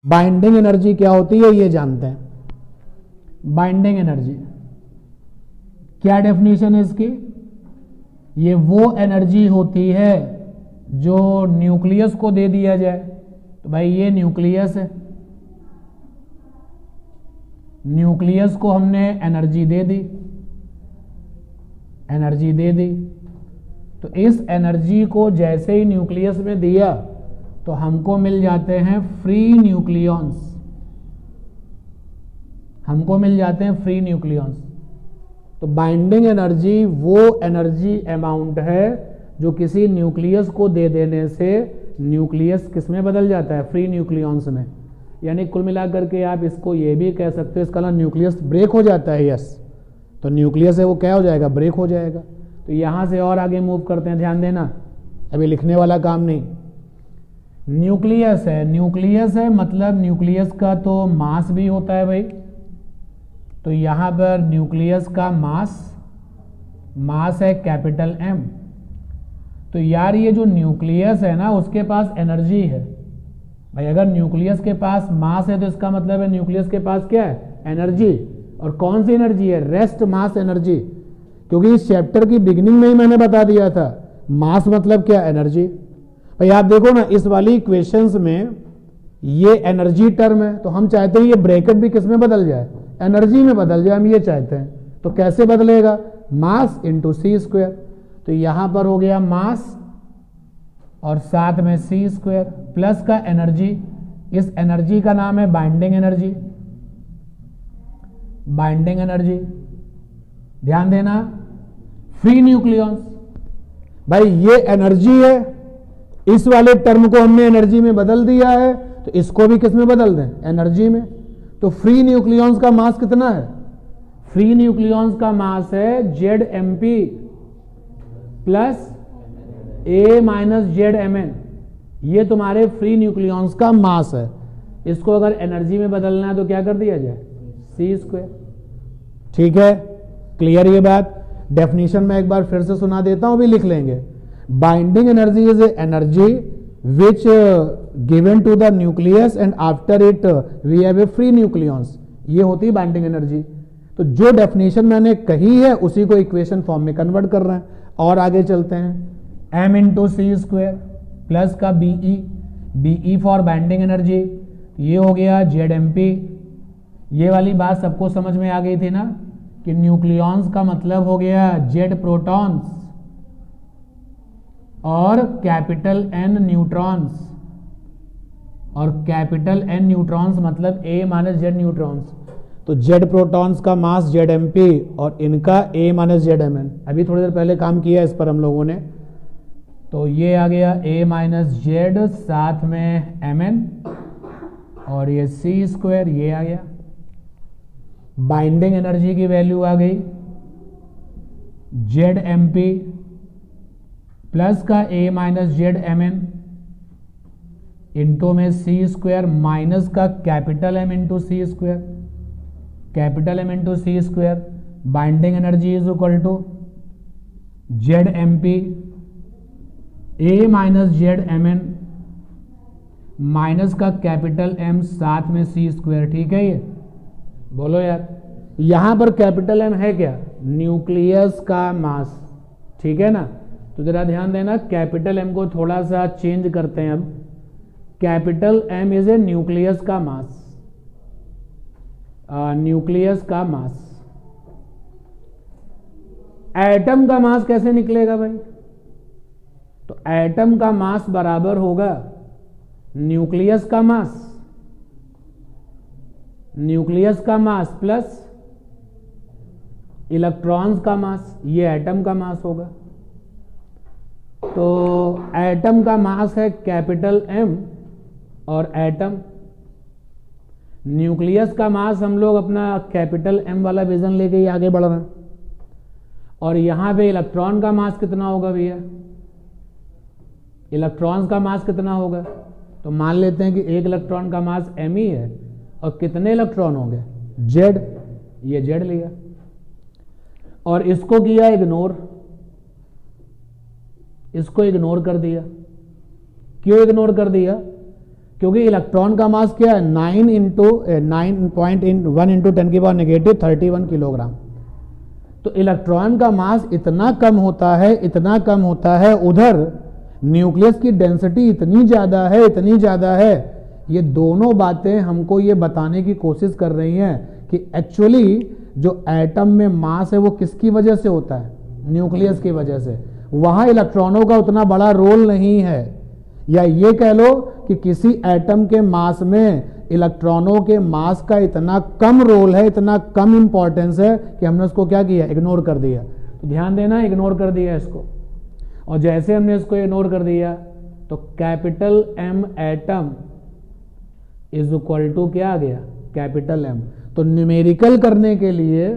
Binding energy क्या होती है ये जानते हैं। बाइंडिंग एनर्जी क्या डेफिनेशन है इसकी? ये वो एनर्जी होती है जो न्यूक्लियस को दे दिया जाए। तो भाई ये न्यूक्लियस है, न्यूक्लियस को हमने एनर्जी दे दी, एनर्जी दे दी। तो इस एनर्जी को जैसे ही न्यूक्लियस में दिया तो हमको मिल जाते हैं फ्री न्यूक्लियॉन्स, हमको मिल जाते हैं फ्री न्यूक्लियॉन्स। तो बाइंडिंग एनर्जी वो एनर्जी अमाउंट है जो किसी न्यूक्लियस को दे देने से न्यूक्लियस किस में बदल जाता है? फ्री न्यूक्लियॉन्स में। यानी कुल मिलाकर के आप इसको ये भी कह सकते हो, इसका ना न्यूक्लियस ब्रेक हो जाता है। यस, तो न्यूक्लियस है वो क्या हो जाएगा? ब्रेक हो जाएगा। तो यहां से और आगे मूव करते हैं, ध्यान देना, अभी लिखने वाला काम नहीं। न्यूक्लियस है, न्यूक्लियस है मतलब न्यूक्लियस का तो मास भी होता है भाई। तो यहां पर न्यूक्लियस का मास है कैपिटल एम। तो यार ये जो न्यूक्लियस है ना उसके पास एनर्जी है भाई। अगर न्यूक्लियस के पास मास है तो इसका मतलब है न्यूक्लियस के पास क्या है? एनर्जी। और कौन सी एनर्जी है? Rest mass energy. क्योंकि इस चैप्टर की बिगिनिंग में ही मैंने बता दिया था मास मतलब क्या? एनर्जी। भाई आप देखो ना इस वाली इक्वेशंस में ये एनर्जी टर्म है, तो हम चाहते हैं ये ब्रैकेट भी किस में बदल जाए? एनर्जी में बदल जाए, हम ये चाहते हैं। तो कैसे बदलेगा? Mass into C square. तो यहां पर हो गया मास और साथ में सी स्क्वायर प्लस का एनर्जी। इस एनर्जी का नाम है बाइंडिंग एनर्जी। बाइंडिंग एनर्जी, ध्यान देना, फ्री न्यूक्लियॉन्स। भाई ये एनर्जी है, इस वाले टर्म को हमने एनर्जी में बदल दिया है, तो इसको भी किस में बदल दें? एनर्जी में। तो फ्री न्यूक्लियॉन्स का मास कितना है? फ्री न्यूक्लियॉन्स का मास है Z M P plus A minus Z M N. ये तुम्हारे फ्री न्यूक्लियॉन्स का मास है। इसको अगर एनर्जी में बदलना है तो क्या कर दिया जाए? सी स्क्वायर। ठीक है, क्लियर ये बात? डेफिनेशन में एक बार फिर से सुना देता हूं, भी लिख लेंगे। Binding energy is energy which given to the nucleus and after it we have a free nucleons. ये होती है बाइंडिंग एनर्जी। तो जो डेफिनेशन मैंने कही है उसी को इक्वेशन फॉर्म में कन्वर्ट कर रहे हैं। और आगे चलते हैं। M into C square plus का BE, BE for binding energy, ये हो गया जेड एम पी। ये वाली बात सबको समझ में आ गई थी ना कि न्यूक्लियॉन्स का मतलब हो गया जेड प्रोटॉन्स और कैपिटल एन न्यूट्रॉन्स। और कैपिटल एन न्यूट्रॉन्स मतलब ए माइनस जेड न्यूट्रॉन्स। तो जेड प्रोटॉन्स का मास जेड एम पी और इनका ए माइनस जेड एम एन। अभी थोड़ी देर पहले काम किया इस पर हम लोगों ने। तो ये आ गया ए माइनस जेड साथ में एम एन और ये सी स्क्वायर ये आ गया। बाइंडिंग एनर्जी की वैल्यू आ गई जेड एम पी प्लस का A minus Z M N into में सी स्क्वायर माइनस का capital M into C square, capital M into C square. Binding energy is equal to Z M P A minus Z M N minus का capital M साथ में C square. ठीक है, ये बोलो यार। यहां पर कैपिटल एम है क्या? न्यूक्लियस का मास। ठीक है ना? तो जरा ध्यान देना, कैपिटल एम को थोड़ा सा चेंज करते हैं। अब capital M is a nucleus का मास, न्यूक्लियस का मास। एटम का मास कैसे निकलेगा भाई? तो एटम का मास बराबर होगा न्यूक्लियस का मास, न्यूक्लियस का मास प्लस इलेक्ट्रॉन्स का मास, ये एटम का मास होगा। तो एटम का मास है कैपिटल एम और एटम। न्यूक्लियस का मास हम लोग अपना कैपिटल एम वाला विजन लेके ही आगे बढ़ रहे हैं। और यहां पे इलेक्ट्रॉन का मास कितना होगा भैया? इलेक्ट्रॉन्स का मास कितना होगा? तो मान लेते हैं कि एक इलेक्ट्रॉन का मास एम ही है और कितने इलेक्ट्रॉन होंगे? जेड। ये जेड लिया और इसको किया इग्नोर, इसको इग्नोर कर दिया। क्यों इग्नोर कर दिया? क्योंकि इलेक्ट्रॉन का मास क्या है 9.1 × 10⁻³ किलोग्राम। तो इलेक्ट्रॉन का मास इतना कम होता है, उधर न्यूक्लियस की डेंसिटी इतनी ज़्यादा है। ये दोनों बातें हमको ये बताने की कोशिश कर रही हैं कि एक्चुअली जो एटम में मास है वो किसकी वजह से होता है, न्यूक्लियस की वजह से। वहां इलेक्ट्रॉनों का उतना बड़ा रोल नहीं है, या ये कह लो कि किसी एटम के मास में इलेक्ट्रॉनों के मास का इतना कम रोल है, इतना कम इंपॉर्टेंस है कि हमने उसको क्या किया, इग्नोर कर दिया। तो ध्यान देना, इग्नोर कर दिया इसको। और जैसे हमने इसको इग्नोर कर दिया तो capital M atom is equal to क्या आ गया, कैपिटल एम। तो न्यूमेरिकल करने के लिए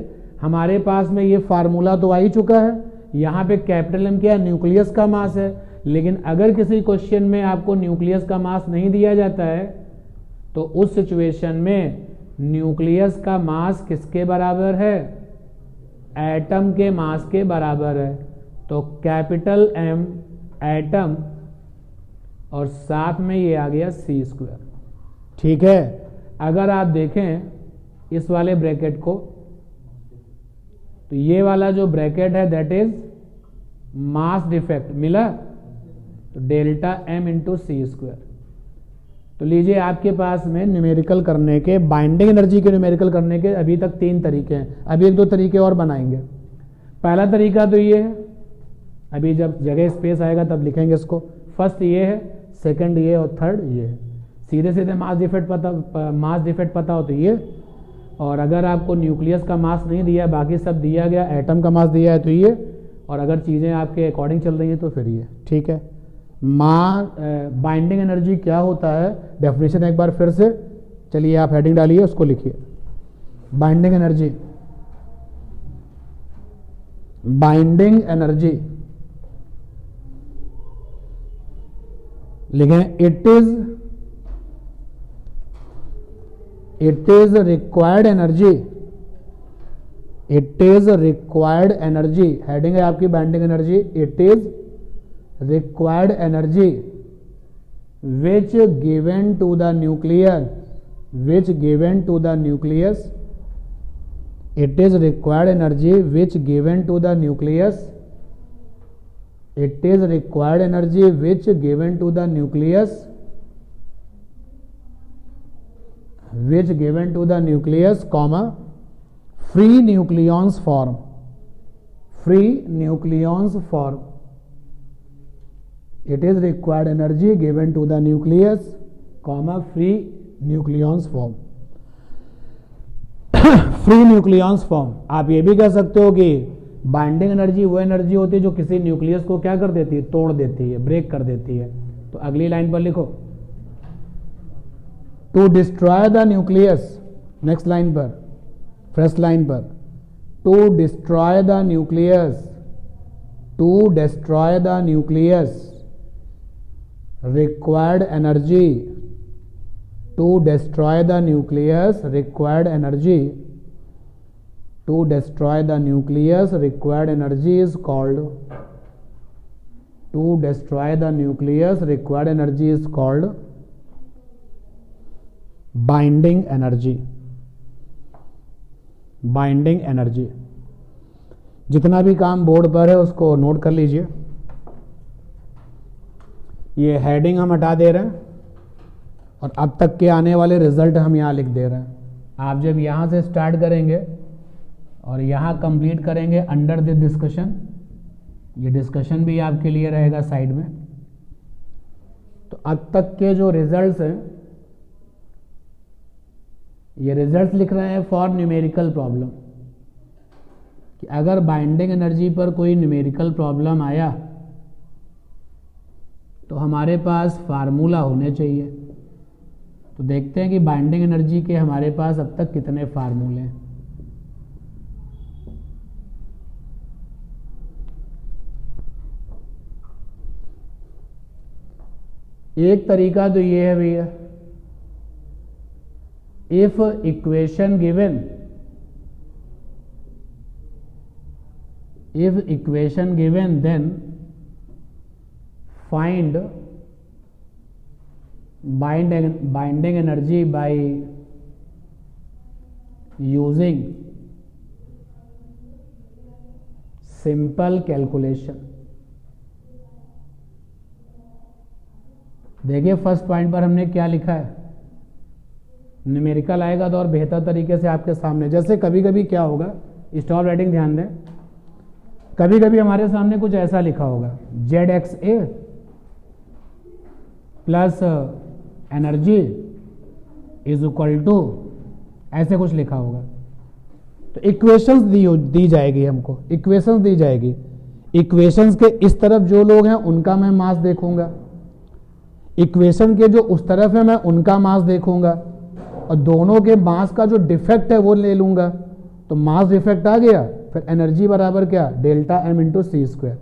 हमारे पास में ये फार्मूला तो आ ही चुका है। यहां पे कैपिटल एम क्या है, न्यूक्लियस का मास है। लेकिन अगर किसी क्वेश्चन में आपको न्यूक्लियस का मास नहीं दिया जाता है तो उस सिचुएशन में न्यूक्लियस का मास किसके बराबर है, एटम के मास के बराबर है। तो कैपिटल एम एटम और साथ में ये आ गया c²। ठीक है, अगर आप देखें इस वाले ब्रैकेट को तो ये वाला जो ब्रैकेट है दैट इज मास डिफेक्ट मिला, तो डेल्टा एम इंटू c²। तो लीजिए आपके पास में न्यूमेरिकल करने के, बाइंडिंग एनर्जी के न्यूमेरिकल करने के अभी तक 3 तरीके हैं। अभी 1-2 तरीके और बनाएंगे। पहला तरीका तो ये है, अभी जब जगह स्पेस आएगा तब लिखेंगे इसको। फर्स्ट ये है, सेकंड ये और थर्ड ये है। सीधे सीधे मास डिफेक्ट पता हो तो ये, और अगर आपको न्यूक्लियस का मास नहीं दिया, बाकी सब दिया गया, एटम का मास दिया है तो ये, और अगर चीज़ें आपके अकॉर्डिंग चल रही हैं तो फिर ये। ठीक है, बाइंडिंग एनर्जी क्या होता है, डेफिनेशन एक बार फिर से, चलिए आप हेडिंग डालिए, उसको लिखिए। बाइंडिंग एनर्जी, लिखें it is required energy, heading है आपकी binding energy. It is required energy which given to the nucleus, it is required energy which given to the nucleus, comma free nucleons form, it is required energy given to the nucleus, comma free nucleons form। Free nucleons form, आप ये भी कह सकते हो कि binding energy वो energy होती है जो किसी न्यूक्लियस को क्या कर देती है, तोड़ देती है, ब्रेक कर देती है। तो अगली लाइन पर लिखो, to destroy the nucleus, next line पर, फर्स्ट लाइन पर, to destroy the nucleus required energy, to destroy the nucleus required energy is called, binding energy. जितना भी काम बोर्ड पर है उसको नोट कर लीजिए। ये हेडिंग हम हटा दे रहे हैं और अब तक के आने वाले रिजल्ट हम यहाँ लिख दे रहे हैं। आप जब यहाँ से स्टार्ट करेंगे और यहाँ कंप्लीट करेंगे अंडर द डिस्कशन, ये डिस्कशन भी आपके लिए रहेगा साइड में। तो अब तक के जो रिजल्ट्स हैं, ये रिजल्ट्स लिख रहे हैं फॉर न्यूमेरिकल प्रॉब्लम, कि अगर बाइंडिंग एनर्जी पर कोई न्यूमेरिकल प्रॉब्लम आया तो हमारे पास फार्मूला होने चाहिए। तो देखते हैं कि बाइंडिंग एनर्जी के हमारे पास अब तक कितने फार्मूले हैं। एक तरीका तो ये है भैया, if equation given then find binding energy by using simple calculation. देखिए फर्स्ट पॉइंट पर हमने क्या लिखा है, न्यूमेरिकल आएगा तो और बेहतर तरीके से आपके सामने। जैसे कभी कभी क्या होगा, स्टॉप राइटिंग ध्यान दें, कभी कभी हमारे सामने कुछ ऐसा लिखा होगा ZXA plus energy is equal to, ऐसे कुछ लिखा होगा। तो इक्वेशंस दी जाएगी हमको, इक्वेशंस दी जाएगी। इक्वेशंस के इस तरफ जो लोग हैं उनका मैं मास देखूंगा, इक्वेशन के जो उस तरफ है मैं उनका मास देखूंगा, और दोनों के मास का जो डिफेक्ट है वो ले लूंगा। तो मास डिफेक्ट आ गया, फिर एनर्जी बराबर क्या, delta M into C square.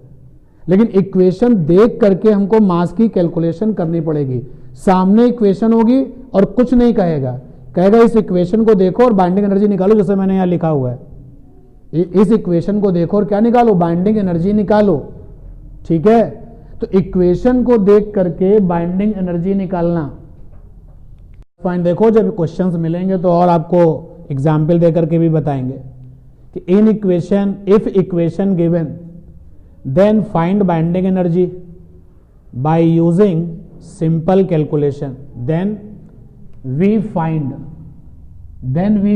लेकिन इक्वेशन देख करके हमको मास की कैलकुलेशन करनी पड़ेगी। सामने इक्वेशन होगी और कुछ नहीं कहेगा, कहेगा इस इक्वेशन को देखो और बाइंडिंग एनर्जी निकालो, जैसे मैंने यहां लिखा हुआ है। इस इक्वेशन को देखो और क्या निकालो, बाइंडिंग एनर्जी निकालो। ठीक है, तो इक्वेशन को देख करके बाइंडिंग एनर्जी निकालना। पॉइंट देखो, जब क्वेश्चंस मिलेंगे तो और आपको एग्जाम्पल दे करके भी बताएंगे कि इन equation, if equation given then find binding energy by using simple calculation, then we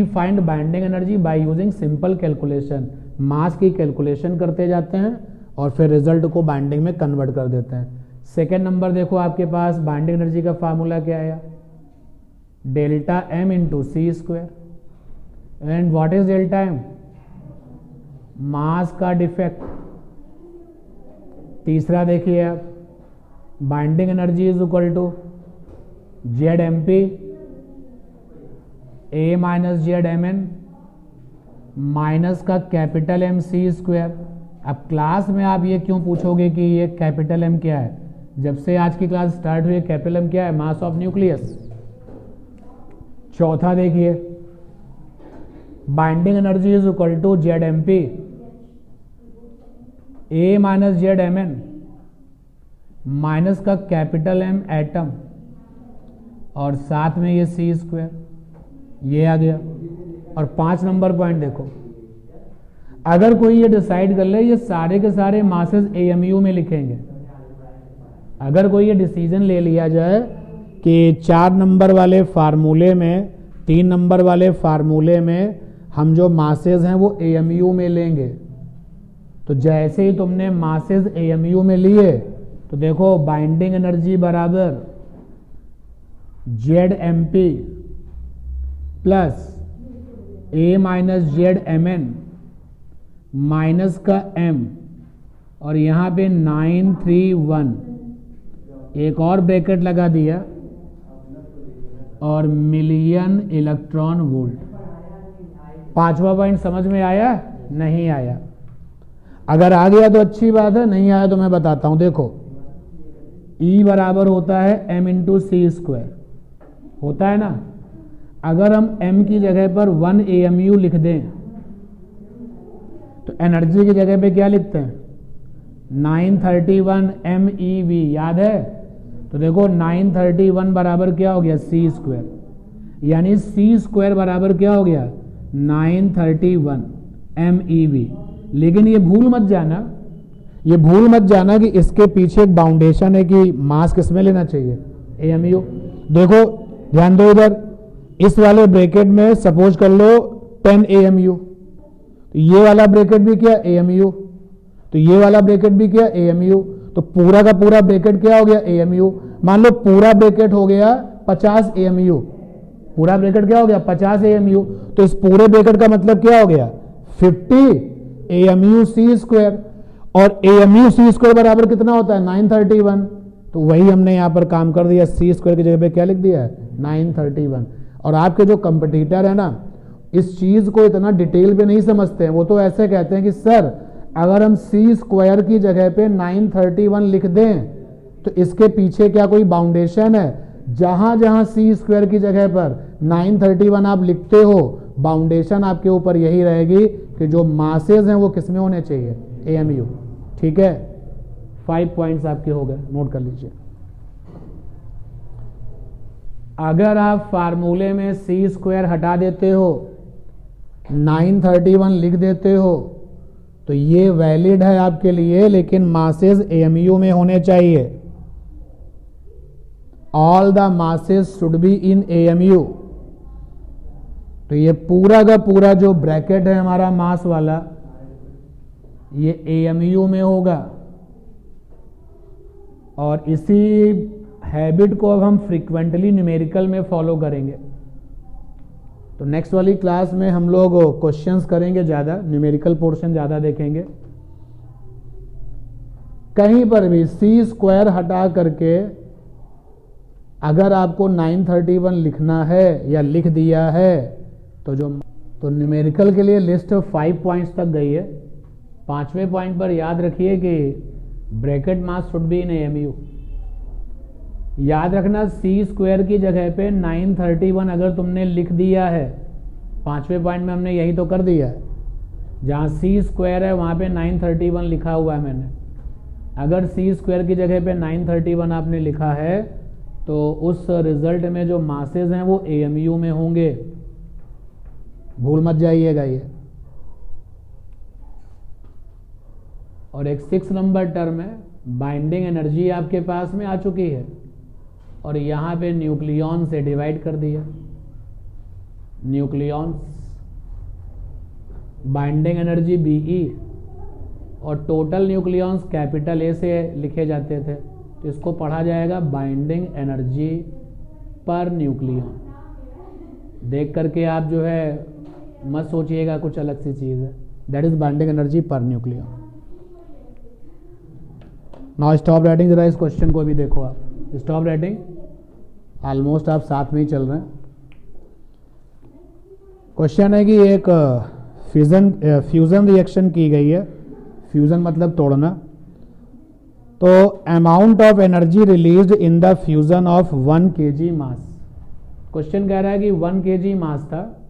find binding energy by using simple calculation. Mass की कैलकुलेशन करते जाते हैं और फिर रिजल्ट को बाइंडिंग में कन्वर्ट कर देते हैं। सेकेंड नंबर देखो आपके पास बाइंडिंग एनर्जी का फार्मूला क्या आया, delta M into C square. And what is delta M, mass का डिफेक्ट। तीसरा देखिए आप, binding energy is equal to Z M P A minus Z M N minus का कैपिटल एम सी स्क्वायर। अब class में आप ये क्यों पूछोगे कि ये कैपिटल एम क्या है, जब से आज की क्लास स्टार्ट हुई कैपिटल एम क्या है, मास ऑफ न्यूक्लियस। चौथा देखिए, binding energy is equal to Z M P A minus Z M N minus का कैपिटल एम एटम और साथ में ये सी स्क्वायर, ये आ गया। और 5 नंबर पॉइंट देखो, अगर कोई ये डिसाइड कर ले ये सारे के सारे मासेस एएमयू में लिखेंगे, अगर कोई ये डिसीजन ले लिया जाए कि 4 नंबर वाले फार्मूले में, 3 नंबर वाले फार्मूले में हम जो मासेस हैं वो एएमयू में लेंगे, तो जैसे ही तुमने मासेस एएमयू में लिए तो देखो बाइंडिंग एनर्जी बराबर Z M P plus A minus Z M N minus का एम और यहां पे 931 एक और ब्रैकेट लगा दिया और मिलियन इलेक्ट्रॉन वोल्ट। 5वां पॉइंट समझ में आया, नहीं आया? अगर आ गया तो अच्छी बात है, नहीं आया तो मैं बताता हूं। देखो E बराबर होता है m इंटू सी स्क्वायर, होता है ना। अगर हम m की जगह पर 1 AMU लिख दें तो एनर्जी की जगह पे क्या लिखते हैं, 931 MeV, याद है? तो देखो 931 बराबर क्या हो गया, सी स्क्वायर, यानी सी स्क्वायर बराबर क्या हो गया, 931 MeV। लेकिन ये भूल मत जाना कि इसके पीछे एक बाउंडेशन है कि मास किसमें लेना चाहिए, AMU। देखो ध्यान दो इधर, इस वाले ब्रैकेट में सपोज कर लो 10 AMU, तो ये वाला ब्रैकेट भी क्या, AMU, तो ये वाला ब्रैकेट भी क्या, AMU, तो पूरा का पूरा ब्रैकेट क्या हो गया, AMU। मान लो पूरा ब्रैकेट हो गया 50 AMU, पूरा ब्रैकेट क्या हो गया 50 AMU, तो इस पूरे ब्रैकेट का मतलब क्या हो गया 50 AMU सी स्क्वायर, और AMU सी स्क्वायर बराबर कितना होता है 931, तो वही हमने यहां पर काम कर दिया, सी स्क्वायर की जगह पे क्या लिख दिया है 931। और आपके जो कंपटीटर है ना, इस चीज को इतना डिटेल पे नहीं समझते हैं, वो तो ऐसे कहते हैं कि सर अगर हम सी स्क्वायर की जगह पे 931 लिख दें तो इसके पीछे क्या कोई बाउंडेशन है, जहां जहां सी स्क्वायर की जगह पर 931 आप लिखते हो, बाउंडेशन आपके ऊपर यही रहेगी कि जो मासेज हैं वो किसमें होने चाहिए, AMU। ठीक है, 5 पॉइंट्स आपके हो गए, नोट कर लीजिए। अगर आप फार्मूले में सी स्क्वायर हटा देते हो 931 लिख देते हो तो ये वैलिड है आपके लिए, लेकिन मासेस एएमयू में होने चाहिए। All the masses should be in AMU. तो ये पूरा का पूरा जो ब्रैकेट है हमारा मास वाला, ये एएमयू में होगा। और इसी हैबिट को अब हम फ्रीक्वेंटली न्यूमेरिकल में फॉलो करेंगे। तो नेक्स्ट वाली क्लास में हम लोग क्वेश्चंस करेंगे, ज़्यादा न्यूमेरिकल पोर्शन ज़्यादा देखेंगे। कहीं पर भी सी स्क्वायर हटा करके अगर आपको 931 लिखना है या लिख दिया है तो न्यूमेरिकल के लिए लिस्ट 5 पॉइंट्स तक गई है। 5वें पॉइंट पर याद रखिए कि bracket mass should be in AMU. याद रखना सी स्क्वायर की जगह पे 931 अगर तुमने लिख दिया है, 5वें पॉइंट में हमने यही तो कर दिया है, जहाँ सी स्क्वायर है वहाँ पे 931 लिखा हुआ है मैंने। अगर सी स्क्वायर की जगह पे 931 आपने लिखा है तो उस रिजल्ट में जो मासेस हैं वो एएमयू में होंगे, भूल मत जाइएगा ये। और एक 6 नंबर टर्म है, बाइंडिंग एनर्जी आपके पास में आ चुकी है और यहाँ पे न्यूक्लियॉन से डिवाइड कर दिया। न्यूक्लियॉन्स, बाइंडिंग एनर्जी बीई, और टोटल न्यूक्लियॉन्स कैपिटल ए से लिखे जाते थे, तो इसको पढ़ा जाएगा बाइंडिंग एनर्जी पर न्यूक्लियॉन। देख करके आप जो है मत सोचिएगा कुछ अलग सी चीज़ है, दैट इज बाइंडिंग एनर्जी पर न्यूक्लियॉन। नाउ स्टॉप राइटिंग, जरा इस क्वेश्चन को भी देखो आप, स्टॉप राइटिंग, ऑलमोस्ट आप साथ में ही चल रहे हैं। क्वेश्चन है कि एक फ्यूजन रिएक्शन की गई है, फ्यूजन मतलब तोड़ना। तो amount of energy released in the fusion of 1 kg mass. Question कह रहा है कि 1 kg मास था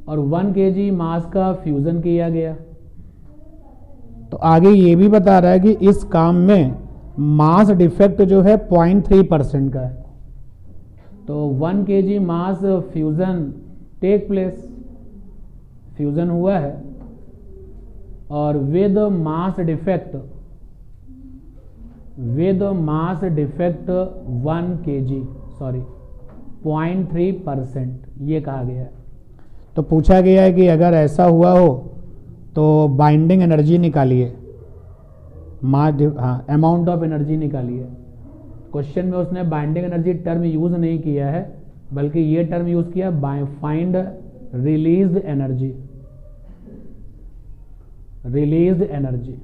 और 1 kg मास का फ्यूजन किया गया। तो आगे ये भी बता रहा है कि इस काम में मास डिफेक्ट जो है 0.3% का है। तो 1 kg मास फ्यूजन टेक प्लेस, फ्यूजन हुआ है और विद मास डिफेक्ट 0.3% ये कहा गया है। तो पूछा गया है कि अगर ऐसा हुआ हो तो बाइंडिंग एनर्जी निकालिए, अमाउंट ऑफ एनर्जी निकालिए। क्वेश्चन में उसने बाइंडिंग एनर्जी टर्म यूज नहीं किया है, बल्कि ये टर्म यूज किया find released energy. Released energy,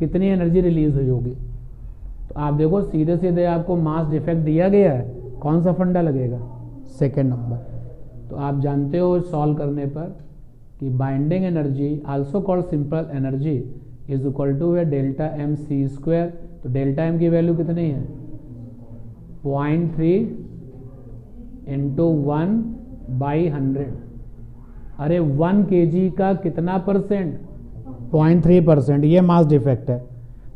कितनी एनर्जी रिलीज हुई होगी। तो आप देखो सीधे सीधे आपको मास डिफेक्ट दिया गया है, कौन सा फंडा लगेगा, सेकेंड नंबर। तो आप जानते हो सॉल्व करने पर कि binding energy also called simple energy is equal to है डेल्टा एम सी स्क्वायर। तो डेल्टा एम की वैल्यू कितनी है, 0.3 इंटू 1/100। अरे 1 kg का कितना परसेंट, 0.3%, ये मास डिफेक्ट है।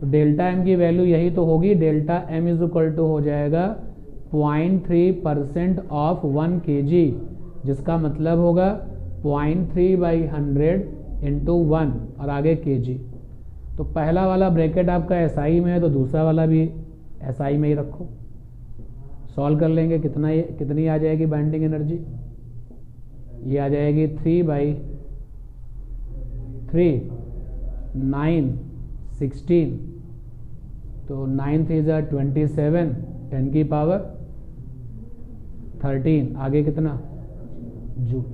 तो डेल्टा एम की वैल्यू यही तो होगी, delta M is equal to हो जाएगा 0.3% ऑफ 1 kg, जिसका मतलब होगा 0.3/100 इंटू 1 और आगे kg। तो पहला वाला ब्रैकेट आपका एसआई में है तो दूसरा वाला भी एसआई में ही रखो। सॉल्व कर लेंगे, कितनी आ जाएगी बाइंडिंग एनर्जी, ये आ जाएगी 3/3 9 16। तो 9 3 27, 10 की पावर 13, आगे कितना जूल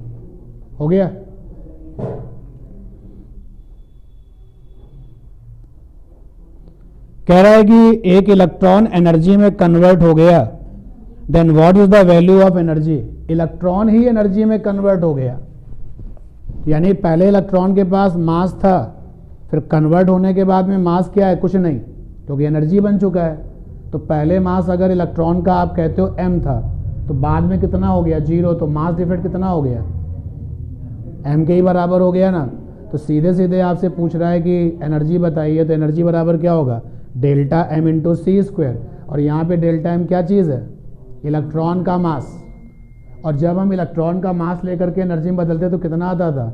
हो गया। कह रहा है कि एक इलेक्ट्रॉन एनर्जी में कन्वर्ट हो गया, then what is the value of energy. Electron ही एनर्जी में कन्वर्ट हो गया, यानी पहले इलेक्ट्रॉन के पास मास था, फिर कन्वर्ट होने के बाद में मास क्या है, कुछ नहीं, क्योंकि एनर्जी बन चुका है। तो पहले मास अगर इलेक्ट्रॉन का आप कहते हो m था, तो बाद में कितना हो गया 0, तो मास डिफेक्ट कितना हो गया, m के ही बराबर हो गया ना। तो सीधे सीधे आपसे पूछ रहा है कि एनर्जी बताइए, तो एनर्जी बराबर क्या होगा, delta m into C square. और यहाँ पे डेल्टा एम क्या चीज़ है? इलेक्ट्रॉन का मास। और जब हम इलेक्ट्रॉन का मास लेकर के एनर्जी में बदलते तो कितना आता था?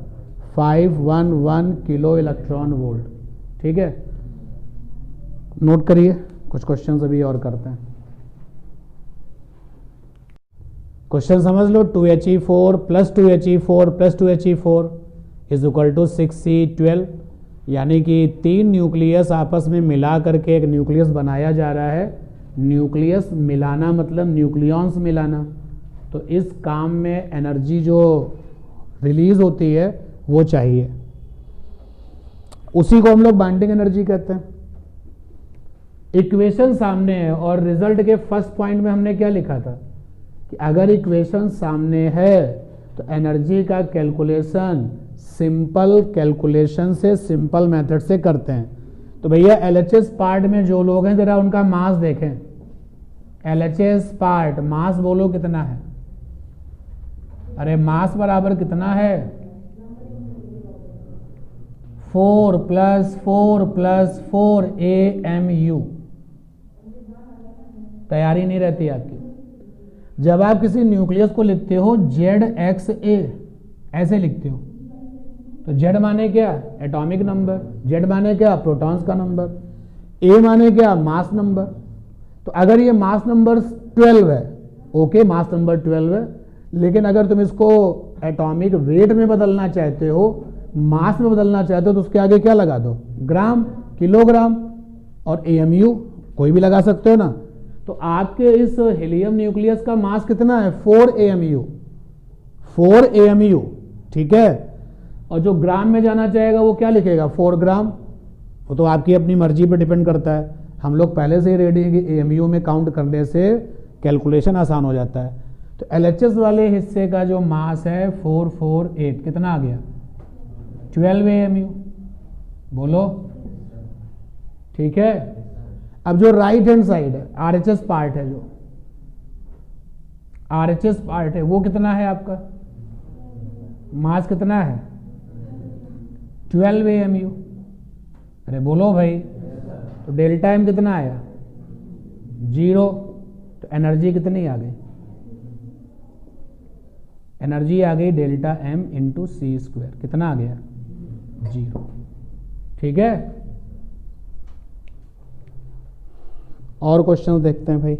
511 किलो इलेक्ट्रॉन वोल्ट। ठीक है, नोट करिए, कुछ क्वेश्चन अभी और करते हैं। क्वेश्चन समझ लो, 2He4 plus 2He4 plus 2He4 is equal to 6C12, यानी कि 3 न्यूक्लियस आपस में मिला करके एक न्यूक्लियस बनाया जा रहा है। न्यूक्लियस मिलाना मतलब न्यूक्लियॉन्स मिलाना। तो इस काम में एनर्जी जो रिलीज होती है वो चाहिए, उसी को हम लोग बाइंडिंग एनर्जी कहते हैं। इक्वेशन सामने है और रिजल्ट के फर्स्ट पॉइंट में हमने क्या लिखा था कि अगर इक्वेशन सामने है तो एनर्जी का कैलकुलेशन सिंपल कैलकुलेशन से, सिंपल मेथड से करते हैं। तो भैया एलएचएस पार्ट में जो लोग हैं जरा उनका मास देखें। एलएचएस पार्ट मास बोलो कितना है? अरे मास बराबर कितना है? 4 + 4 + 4 AMU। तैयारी नहीं रहती आपकी। जब आप किसी न्यूक्लियस को लिखते हो ZXA ऐसे लिखते हो, तो Z माने क्या? Atomic number. Z माने क्या? प्रोटॉन्स का नंबर। A माने क्या? Mass number. तो अगर ये मास नंबर 12 है, ओके, मास नंबर 12 है, लेकिन अगर तुम इसको एटॉमिक वेट में बदलना चाहते हो, मास में बदलना चाहते हो, तो उसके आगे क्या लगा दो? ग्राम, किलोग्राम और AMU कोई भी लगा सकते हो ना। तो आपके इस हीलियम न्यूक्लियस का मास कितना है? 4 AMU। 4 AMU, ठीक है। और जो ग्राम में जाना चाहेगा वो क्या लिखेगा? 4 ग्राम। वो तो आपकी अपनी मर्जी पर डिपेंड करता है। हम लोग पहले से ही रेडी हैं कि AMU में काउंट करने से कैलकुलेशन आसान हो जाता है। तो LHS वाले हिस्से का जो मास है 448, कितना आ गया? 12 AMU। बोलो, ठीक है। अब जो राइट हैंड साइड है, RHS पार्ट है, जो RHS पार्ट है वो कितना है आपका? मास कितना है? 12 AMU। अरे बोलो भाई, तो डेल्टा एम कितना आया? 0। तो एनर्जी कितनी आ गई? एनर्जी आ गई डेल्टा एम इंटू C²। कितना आ गया? 0। ठीक है, और क्वेश्चन देखते हैं भाई।